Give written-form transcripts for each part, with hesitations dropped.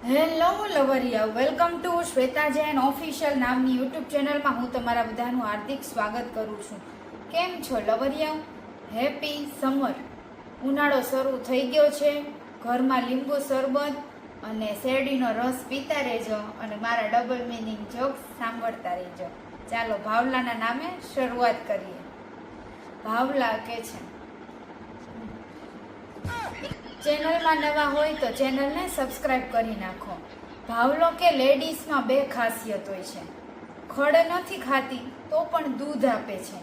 Hello લવરિયા, welcome to Shweta Jain official નામની YouTube ચેનલમાં હું તમારા બધાનું હાર્દિક સ્વાગત કરું છું. કેમ છો લવરિયાઓ? Happy summer. ઉનાળો શરૂ થઈ ગયો છે. ઘરમાં લીંબુ શરબત અને શેરડીનો રસ પીતા રહેજો અને મારા ડબલ મિનિંગ જોક્સ સાંભળતા રહેજો. ચાલો ભાવલાના નામે શરૂઆત કરીએ. ભાવલા કે છે, ચેનલમાં નવા હોય તો ચેનલને સબસ્ક્રાઇબ કરી નાખો. ભાવલો કે લેડીઝમાં બે ખાસિયત હોય છે. ખડ નથી ખાતી તો પણ દૂધ આપે છે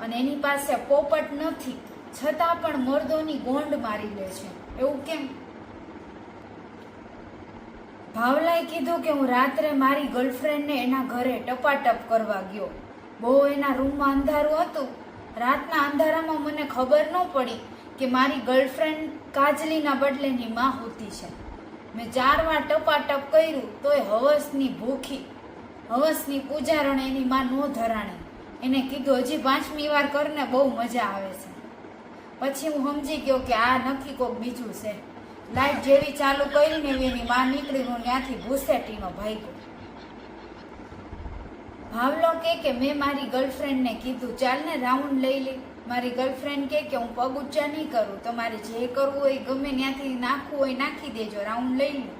અને એની પાસે પોપટ નથી છતાં પણ મર્દોની ગોંડ મારી લે છે. એવું કેમ? ભાવલાએ કીધું કે હું રાત્રે મારી ગર્લફ્રેન્ડને એના ઘરે ટપાટપ કરવા ગયો. બહુ એના રૂમમાં અંધારું હતું. રાતના અંધારામાં મને ખબર ન પડી કે મારી ગર્લફ્રેન્ડ કાજલીના બદલેની માં હોતી છે. મેં 4 વાર ટપાટપ કર્યું તોય હવસની ભૂખી, હવસની પૂજારણ એની માં નો ધરાણી. એને કીધું હજી 5મી વાર કરને, બહુ મજા આવે છે. પછી હું સમજી ગયો કે આ નક્કી કોક બીજું છે. લાઈટ જેવી ચાલુ કરીને એની માં નીકળી, હું ત્યાંથી ભૂસેટીનો ભાગ્યો. ભાવલો કે મેં મારી ગર્લફ્રેન્ડને કીધું ચાલ ને રાઉન્ડ લઈ લે. મારી ગર્લફ્રેન્ડ કે હું પગ ઊંચા નહીં કરું, તમારે જે કરવું હોય ગમે ત્યાંથી નાખવું હોય નાખી દેજો, રાઉન્ડ લઈ લો.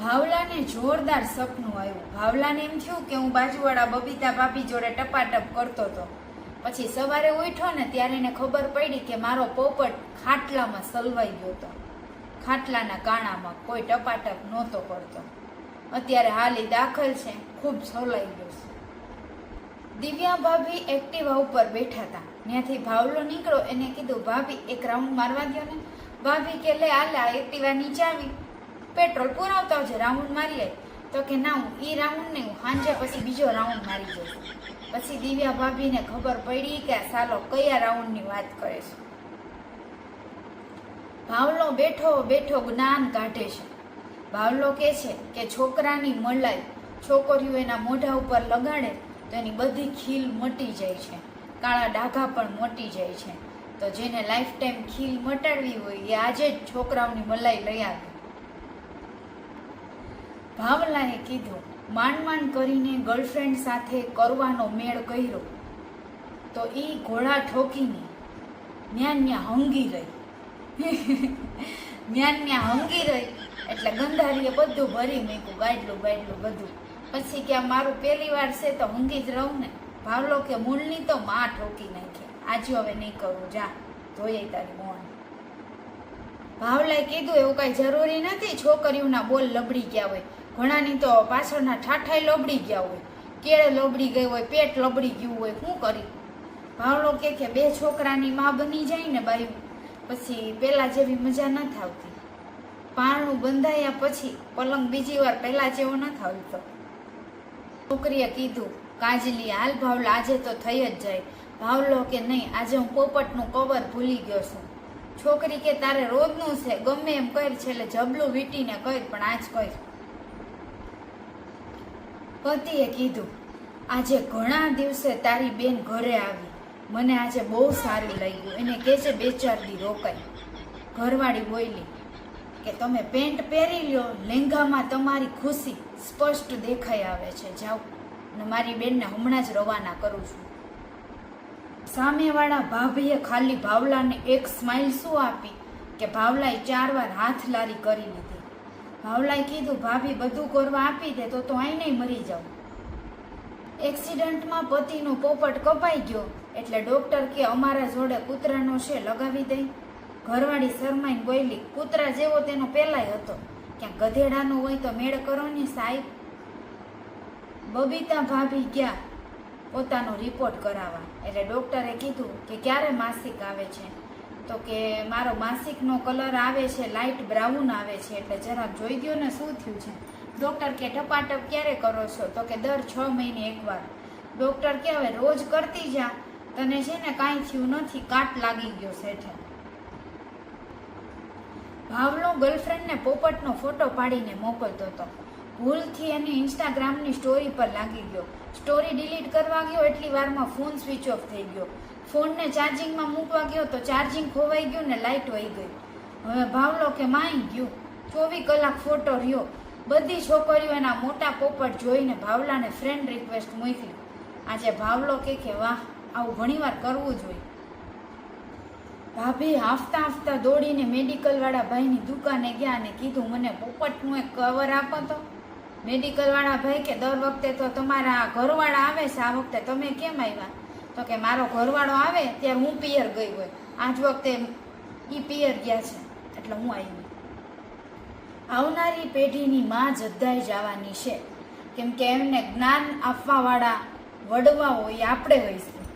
ભાવલાને જોરદાર સપનું આવ્યું. ભાવલાને એમ થયું કે હું બાજુવાળા બબીતા ભાભી જોડે ટપાટપ કરતો હતો. પછી સવારે ઉઠ્યો ને ત્યારે એને ખબર પડી કે મારો પોપટ ખાટલામાં સલવાઈ ગયો હતો. ખાટલાના કાણામાં કોઈ ટપાટપ નહોતો કરતો. અત્યારે હાલ એ દાખલ છે, ખૂબ સલાઈ ગયો છે. દિવ્યા ભાભી એક્ટિવા ઉપર બેઠા હતા. ત્યાંથી ભાવલો નીકળ્યો. એને કીધું ભાભી એક રાઉન્ડ મારવા દો ને. ભાભી કે લે આલા એક્ટિવા નીચે આવી, પેટ્રોલ પુરાવતા આવજે, રાઉન્ડ મારી આવી. તો કે ના, હું ઈ રાઉન્ડ નહીં, હું સાંજે પછી બીજો રાઉન્ડ મારી જઈશ. પછી દિવ્યા ભાભીને ખબર પડી કે આ સાલો કયા રાઉન્ડની વાત કરે છે. ભાવલો બેઠો બેઠો જ્ઞાન કાઢે છે. ભાવલો કે છે કે છોકરાની મલાઈ છોકરીઓ એના મોઢા ઉપર લગાડે તો એની બધી ખીલ મટી જાય છે, કાળા ડાઘા પણ મટી જાય છે. તો જેને લાઈફ ટાઈમ ખીલ મટાડવી હોય એ આજે જ છોકરાઓની મલાઈ લઈ આવે. ભાવલાએ કીધું માંડ કરીને ગર્લફ્રેન્ડ સાથે કરવાનો મેળ કર્યો તો એ ઘોડા ઠોકીને ન્યા હંગી રહી. ન્યા હંગી રહી એટલે ગંધારીએ બધું ભરી મૂક્યું, ગાડલું બધું. પછી કે આ મારું પહેલી વાર છે તો ઊંઘી જ રહું ને. ભાવલો કે મૂળની તો માં ઠોકી નાખે, આજે હવે નહીં કરું, જા ધોઈ તારી મોન. ભાવલાએ કીધું એવું કઈ જરૂરી નથી છોકરીઓના બોલ લબડી ગયા હોય, ઘણાની તો પાછળના ઠાઠાઈ લબડી ગયા હોય, કેળે લબડી ગઈ હોય, પેટ લબડી ગયું હોય, શું કરી. ભાવલો કે 2 છોકરાની માં બની જાય ને બાયું પછી પેલા જેવી મજા નથી આવતી. પારણું બંધાયા પછી પલંગ બીજી વાર પહેલા જેવો નથી આવતો. છોકરીએ કીધું કાજલી હાલ ભાવલા આજે તો થઈ જ જાય. ભાવલો કે નહીં, આજે હું પોપટનું કવર ભૂલી ગયો છું. છોકરી કે તારે રોજનું છે, ગમે એમ કર, છેલ્લે જબલું વીટીને કર, પણ આજ કર. પતિએ કીધું આજે ઘણા દિવસે તારી બેન ઘરે આવી, મને આજે બહુ સારું લાગ્યું. એને કે છે 2-4 દી રોકાય. ઘરવાળી બોલી કે તમે પેન્ટ પહેરી લ્યો, લહેંગામાં તમારી ખુશી સ્પષ્ટ દેખાઈ આવે છે, જાઓ. અને મારી બેનને હમણાં જ રવાના કરું છું. સામેવાળા ભાભીએ ખાલી ભાવલાને એક સ્માઇલ શું આપી કે ભાવલાએ 4 વાર હાથ લારી કરી લીધી. ભાવલાએ કીધું ભાભી બધું કરવા આપી દે તો અહીં નહીં મરી જાઉં. એક્સિડન્ટમાં પતિનો પોપટ કપાઈ ગયો એટલે ડોક્ટર કે અમારા જોડે કૂતરાનો છે, લગાવી દઈ. ઘરવાળી શરમાઈને બોલી કૂતરા જેવો તેનો પેલાય હતો, ક્યાંક ગધેડાનો હોય તો મેળ કરો ને સાહેબ. બબીતા ભાભી ગયા પોતાનો રિપોર્ટ કરાવવા એટલે ડોક્ટરે કીધું કે ક્યારે માસિક આવે છે. તો કે મારો માસિકનો કલર આવે છે લાઇટ બ્રાઉન આવે છે, એટલે જરાક જોઈ દો ને શું થયું છે. ડોક્ટર કે ટપાટપ ક્યારે કરો છો? તો કે દર 6 મહિને એકવાર. ડોક્ટર કે હવે રોજ કરતી જા, તને છે ને કાંઈ થયું નથી, કાટ લાગી ગયો છે. ભાવલો ગર્લફ્રેન્ડને પોપટનો ફોટો પાડીને મોકલતો હતો. ભૂલથી એની ઇન્સ્ટાગ્રામની સ્ટોરી પર લાગી ગયો. સ્ટોરી ડિલીટ કરવા ગયો એટલી વારમાં ફોન સ્વિચ ઓફ થઈ ગયો. ફોનને ચાર્જિંગમાં મૂકવા ગયો તો ચાર્જિંગ ખોવાઈ ગયું ને લાઇટ વહી ગઈ. હવે ભાવલો કે માઈ ગયું, 24 કલાક ફોટો રહ્યો. બધી છોકરીઓ એના મોટા પોપટ જોઈને ભાવલાને ફ્રેન્ડ રિક્વેસ્ટ મોકલી. આજે ભાવલો કે વાહ, આવું ઘણીવાર કરવું જોઈએ. ભાભી હાંફતા હાંફતા દોડીને મેડિકલ વાળા ભાઈની દુકાને ગયા અને કીધું, મને પોપટનું એક કવર આપો તો. મેડિકલ વાળા ભાઈ કે દર વખતે તો તમારા ઘરવાળા આવે છે, આ વખતે તમે કેમ આવ્યા? તો કે મારો ઘરવાળો આવે ત્યારે હું પિયર ગઈ હોય, આજ વખતે ઈ પિયર ગયા છે એટલે હું આવી. આવનારી પેઢીની માં જદ્દાઈ જવાની છે, કેમ કે એમને જ્ઞાન આપવાવાળા વડવાઓ એ આપણે હોઈશું.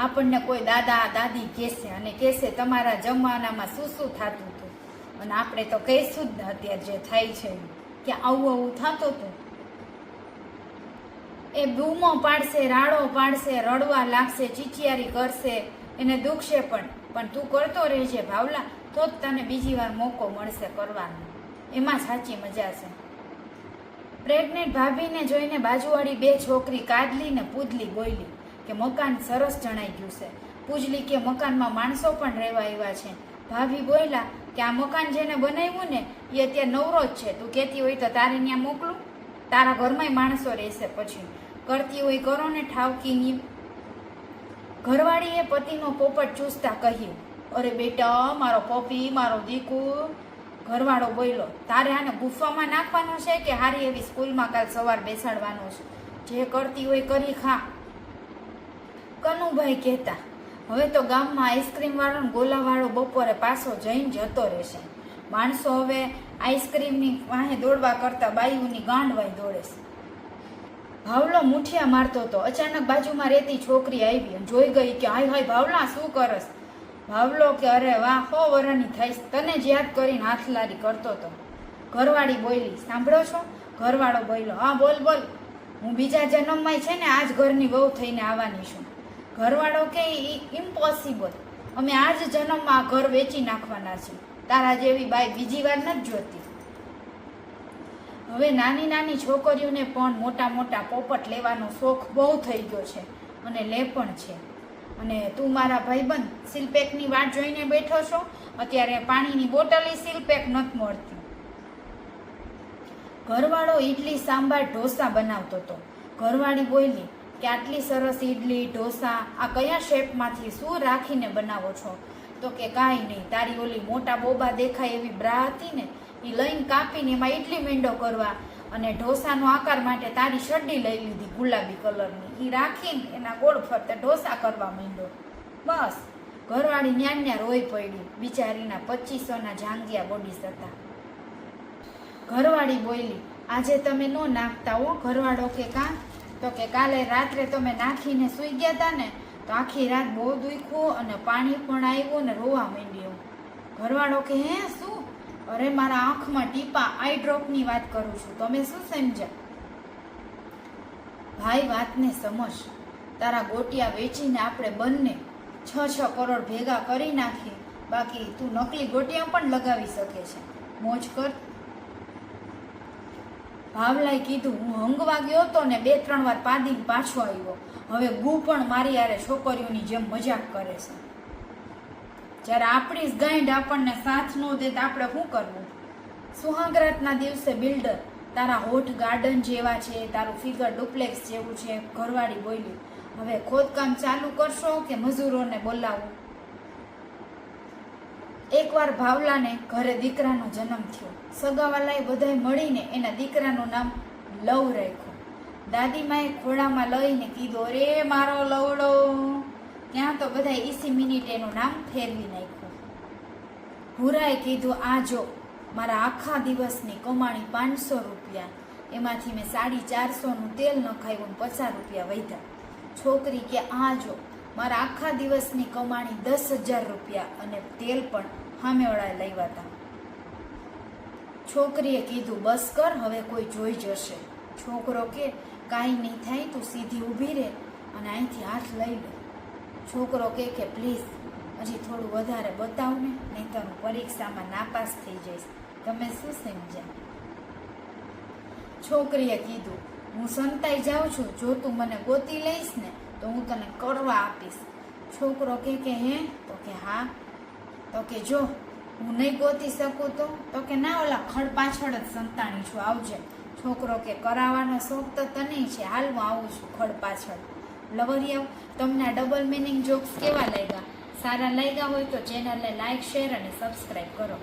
આપણને કોઈ દાદા દાદી કહેશે અને કહેશે તમારા જમાનામાં શું શું થતું હતું, અને આપણે તો કહીશું જ ને અત્યારે જે થાય છે કે આવું આવું થતું હતું. એ બૂમો પાડશે, રાડો પાડશે, રડવા લાગશે, ચીચિયારી કરશે, એને દુખશે પણ તું કરતો રહેજે ભાવલા, તો જ તને બીજી વાર મોકો મળશે કરવાનો. એમાં સાચી મજા છે. પ્રેગ્નેન્ટ ભાભીને જોઈને બાજુવાળી બે છોકરી કાદલી ને પૂજલી બોલી કે મકાન સરસ જણાઈ ગયું છે. પૂજલી કે મકાનમાં માણસો પણ રહેવા આવ્યા છે. ભાભી બોલ્યા કે આ મકાન જેને બનાવ્યું ને એ અત્યારે નવરો જ છે, તું કહેતી હોય તો તારે ત્યાં મોકલું, તારા ઘરમાં માણસો રહેશે, પછી કરતી હોય કરો ને ઠાવકીની. ઘરવાળીએ પતિનો પોપટ ચૂસતા કહ્યું, અરે બેટા મારો પપી, મારો દીકુ. ઘરવાળો બોલ્યો, તારે આને ગુફામાં નાખવાનો છે કે હારી એવી સ્કૂલમાં કાલ સવાર બેસાડવાનો છે, જે કરતી હોય કરી ખા. કનુભાઈ કહેતા, હવે તો ગામમાં આઈસ્ક્રીમ વાળો ને ગોલા વાળો બપોરે પાછો જઈને જતો રહેશે. માણસો હવે આઈસ્ક્રીમની વાહે દોડવા કરતા બાયુની ગાંડવાઈ દોડે છે. ભાવલો મુઠિયા મારતો હતો. અચાનક બાજુમાં રહેતી છોકરી આવી અને જોઈ ગઈ કે હાય હાય ભાવલા શું કરસ? ભાવલો કે અરે વાહ, 100 વર્ષની થઈશ, તને જ યાદ કરીને હાથલારી કરતો હતો. ઘરવાળી બોલી, સાંભળો છો? ઘરવાળો બોલ્યો, હા બોલ બોલ, હું બીજા જન્મમાં છે ને આજ ઘરની વહુ થઈને આવવાની છું. ઘરવાળો કે ઇમ્પોસિબલ, અમે આજ જન્મમાં આ ઘર વેચી નાખવાના છીએ, તારા જેવી બાઈ બીજી વાર નથી જોતી. હવે નાની નાની છોકરીઓને પણ મોટા મોટા પોપટ લેવાનો શોખ બહુ થઈ ગયો છે અને લે પણ છે. અને તું મારા ભાઈબંધ સીલપેકની વાટ જોઈને બેઠો છો, અત્યારે પાણીની બોટલ સીલપેક નથી મળતી. ઘરવાળો ઈડલી સાંભાર ઢોસા બનાવતો હતો. ઘરવાળી બોલી કે આટલી સરસ ઈડલી ઢોસા આ કયા શેપમાંથી શું રાખીને બનાવો છો? તો કે કાંઈ નહીં, તારી ઓલી મોટા બોબા દેખાય એવી બ્રા હતી ને એ લઈને કાપીને એમાં ઈડલી મીંડો કરવા, અને ઢોસાનો આકાર માટે તારી શરડી લઈ લીધી ગુલાબી કલરની, એ રાખીને એના ગોળ ફરતે ઢોસા કરવા માંડ્યો. બસ ઘરવાળી ન્યા રોઈ પડી. બિચારીના 2500ના જાંગિયા બોડીસ હતા. ઘરવાળી બોલી, આજે તમે નો નાખતા હો. ઘરવાળો કે કાં? તો કે કાલે રાત્રે તમે નાખીને સૂઈ ગયા હતા ને તો આખી રાત બહુ દુખ્યું અને પાણી પણ આવ્યું ને રોવા માંડ્યું. ઘરવાળો કે હે શું? અરે મારા આંખમાં ટીપા, આઈ ડ્રોપની વાત કરું છું, તમે શું સમજ્યા? ભાઈ વાતને સમજ, તારા ગોટિયા વેચીને આપણે બંને 6 કરોડ ભેગા કરી નાખીએ, બાકી તું નકલી ગોટિયા પણ લગાવી શકે છે, મોજ કર. ભાવલાએ કીધું, હું હંગવા ગયો હતો ને 2-3 વાર પાદીને પાછો આવ્યો, હવે ગુ પણ મારી યારે છોકરીઓની જેમ મજાક કરે છે. જ્યારે આપણી જ ગાંઠ આપણને સાથ ન દે તો આપણે શું કરવું? સુહાગરાતના દિવસે બિલ્ડર, તારા હોઠ ગાર્ડન જેવા છે, તારું ફિગર ડુપ્લેક્સ જેવું છે. ઘરવાળી બોલી, હવે ખોદકામ ચાલુ કરશો કે મજૂરોને બોલાવું? એકવાર ભાવલાને ઘરે દીકરાનો જન્મ થયો. સગાવાલાએ બધાય મળીને એના દીકરાનું નામ લવ રાખ્યું. દાદીમાએ ખોળામાં લઈને કીધું, અરે મારો લવડો. ત્યાં તો બધા 20 મિનિટે એનું નામ ફેરવી નાખ્યું. ભૂરાએ કીધું, આ જો મારા આખા દિવસની કમાણી 500 રૂપિયા, એમાંથી મેં 450નું તેલ નખાવ્યું, 50 રૂપિયા વધ્યા. છોકરી કે આ જો મારા આખા દિવસની કમાણી 10,000 રૂપિયા અને તેલ પણ સામેવાળાએ લાવ્યા હતા. છોકરીએ કીધું, બસ કર, હવે કોઈ જોઈ જશે. છોકરો કે કાંઈ નહીં થાય, તું સીધી ઊભી રહે અને અહીંથી હાથ લઈ લે. છોકરો કે પ્લીઝ હજી થોડું વધારે બતાવ ને, નહીં તો હું પરીક્ષામાં નાપાસ થઈ જઈશ. તમે શું સમજ્યા? છોકરીએ કીધું, હું સંતાઈ જાઉં છું, જો તું મને ગોતી લઈશ ને તો હું તને કરવા આપીશ. છોકરો કે હે? તો કે હા. તો કે જો હું નહીં ગોતી શકું તો કે ના, ઓલા ખડ પાછળ જ સંતાણી છું, આવજે. છોકરો કે કરાવવાનો શોખ તો તને છે, હાલ હું આવું છું ખડ પાછળ. લવરિયાઓ, તમને આ ડબલ મિનિંગ જોક્સ કેવા લાગ્યા? સારા લાગ્યા હોય તો ચેનલને લાઈક, શેર અને સબસ્ક્રાઈબ કરો.